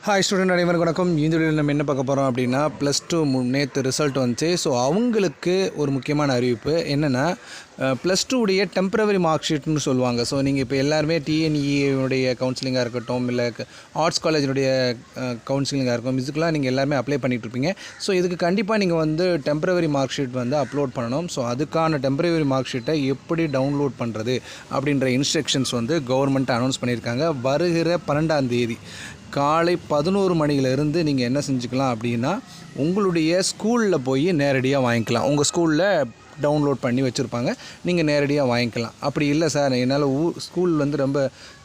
Hi student அனைவருக்கும் வணக்கம். இந்த வீடியோவில் நம்ம என்ன பார்க்க போகிறோம் அப்படின்னா +2 நேற்று ரிசல்ட் வந்துச்சு. ஸோ அவங்களுக்கு ஒரு முக்கியமான அறிவிப்பு என்னென்னா +2 உடைய டெம்பரவரி மார்க் ஷீட்னு சொல்லுவாங்க. ஸோ நீங்கள் இப்போ எல்லாருமே டிஎன்இடைய கவுன்சிலிங்காக இருக்கட்டும், இல்லை ஆர்ட்ஸ் காலேஜினுடைய கவுன்சிலிங்காக இருக்கும், இதுக்கெலாம் நீங்கள் எல்லாருமே அப்ளை பண்ணிகிட்ருப்பீங்க. ஸோ இதுக்கு கண்டிப்பாக நீங்கள் வந்து டெம்பரவரி மார்க் ஷீட் வந்து அப்லோட் பண்ணணும். ஸோ அதுக்கான டெம்பரவரி மார்க் ஷீட்டை எப்படி டவுன்லோட் பண்ணுறது அப்படின்ற இன்ஸ்ட்ரக்ஷன்ஸ் வந்து கவர்மெண்ட் அனௌன்ஸ் பண்ணியிருக்காங்க. வருகிற 12ஆம் தேதி காலை 11 மணியிலிருந்து நீங்கள் என்ன செஞ்சுக்கலாம் அப்படின்னா, உங்களுடைய ஸ்கூலில் போய் நேரடியாக வாங்கிக்கலாம். உங்கள் ஸ்கூலில் டவுன்லோட் பண்ணி வச்சுருப்பாங்க, நீங்கள் நேரடியாக வாங்கிக்கலாம். அப்படி இல்லை சார், என்னால் ஸ்கூல் வந்து ரொம்ப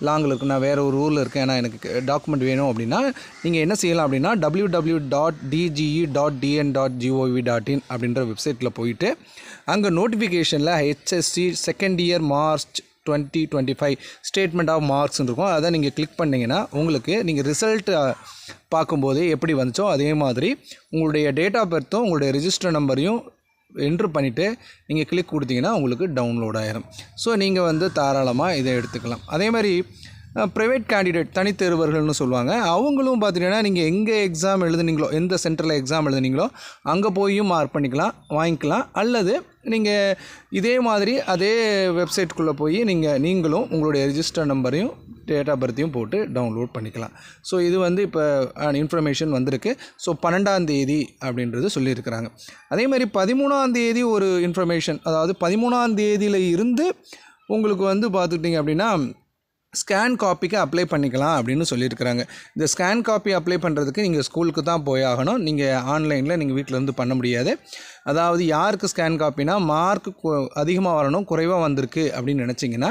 லாங்கில் இருக்குது, நான் வேறு ஒரு ஊரில் இருக்கேன், ஆனால் எனக்கு டாக்குமெண்ட் வேணும் அப்படின்னா நீங்கள் என்ன செய்யலாம் அப்படின்னா www.dge.dn.gov.in அப்படின்ற வெப்சைட்டில் போயிட்டு அங்கே நோட்டிஃபிகேஷனில் HSC second year March 2025 statement of marks இருக்கும். அதை நீங்கள் கிளிக் பண்ணிங்கன்னா உங்களுக்கு நீங்கள் ரிசல்ட் பார்க்கும்போதே எப்படி வந்துச்சோ அதே மாதிரி உங்களுடைய டேட் ஆஃப் பர்த்தும் உங்களுடைய ரிஜிஸ்டர் நம்பரையும் என்ட்ரு பண்ணிவிட்டு நீங்கள் கிளிக் கொடுத்தீங்கன்னா உங்களுக்கு டவுன்லோட் ஆகிரும். ஸோ நீங்கள் வந்து தாராளமாக இதை எடுத்துக்கலாம். அதே மாதிரி ப்ரைவேட் கேண்டிடேட் தனித்தேர்வர்கள்னு சொல்லுவாங்க. அவங்களும் பார்த்திங்கன்னா நீங்கள் எங்கே எக்ஸாம் எழுதுனீங்களோ, எந்த சென்டரில் எக்ஸாம் எழுதுனீங்களோ அங்கே போயும் மார்க் பண்ணிக்கலாம், வாங்கிக்கலாம். அல்லது நீங்கள் இதே மாதிரி அதே வெப்சைட்டுக்குள்ளே போய் நீங்களும் உங்களுடைய ரிஜிஸ்டர் நம்பரையும் டேட் ஆஃப் பர்த்தையும் போட்டு டவுன்லோட் பண்ணிக்கலாம். ஸோ இது வந்து இப்போ இன்ஃபர்மேஷன் வந்திருக்கு. ஸோ 12ஆம் தேதி அப்படின்றது சொல்லியிருக்கிறாங்க. அதே மாதிரி 13ஆம் தேதி ஒரு இன்ஃபர்மேஷன், அதாவது 13ஆம் தேதியில் இருந்து உங்களுக்கு வந்து பார்த்துக்கிட்டிங்க அப்படின்னா ஸ்கேன் காப்பிக்கு அப்ளை பண்ணிக்கலாம் அப்படின்னு சொல்லியிருக்கிறாங்க. இந்த ஸ்கேன் காப்பி அப்ளை பண்ணுறதுக்கு நீங்கள் ஸ்கூலுக்கு தான் போய் ஆகணும். நீங்கள் ஆன்லைனில் நீங்கள் வீட்டிலேருந்து பண்ண முடியாது. அதாவது யாருக்கு ஸ்கேன் காப்பினா, மார்க் அதிகமாக வரணும், குறைவாக வந்திருக்கு அப்படின்னு நினச்சிங்கன்னா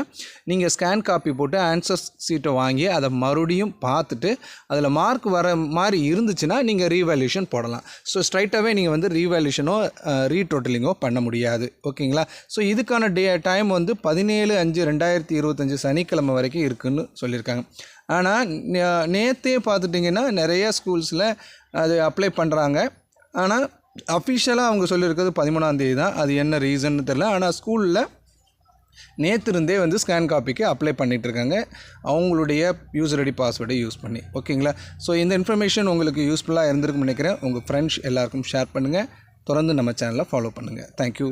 நீங்கள் ஸ்கேன் காப்பி போட்டு ஆன்சர் சீட்டை வாங்கி அதை மறுபடியும் பார்த்துட்டு அதில் மார்க் வர மாதிரி இருந்துச்சுன்னா நீங்கள் ரீவேல்யூஷன் போடலாம். ஸோ ஸ்ட்ரைட்டாகவே நீங்கள் வந்து ரீவேல்யூஷனோ ரீடோட்டலிங்கோ பண்ண முடியாது. ஓகேங்களா? ஸோ இதுக்கான டைம் வந்து 17/5/2025 சனிக்கிழமை வரைக்கும் இருக்குதுன்னு சொல்லியிருக்காங்க. ஆனால் நேற்றே பார்த்துட்டிங்கன்னா நிறைய ஸ்கூல்ஸில் அது அப்ளை பண்ணுறாங்க. ஆனால் அஃபிஷியலாக அவங்க சொல்லியிருக்கிறது 13ஆம் தேதி தான். அது என்ன ரீசன்னு தெரில. ஆனால் ஸ்கூலில் நேற்றுருந்தே வந்து ஸ்கேன் காப்பிக்கு அப்ளை பண்ணிகிட்ருக்காங்க, அவங்களுடைய யூசர் ஐடி பாஸ்வேர்டை யூஸ் பண்ணி. ஓகேங்களா? ஸோ இந்த இன்ஃபர்மேஷன் உங்களுக்கு யூஸ்ஃபுல்லாக இருந்திருக்குன்னு நினைக்கிறேன். உங்கள் ஃப்ரெண்ட்ஸ் எல்லாருக்கும் ஷேர் பண்ணுங்கள். தொடர்ந்து நம்ம சேனலை ஃபாலோ பண்ணுங்கள். தேங்க்யூ.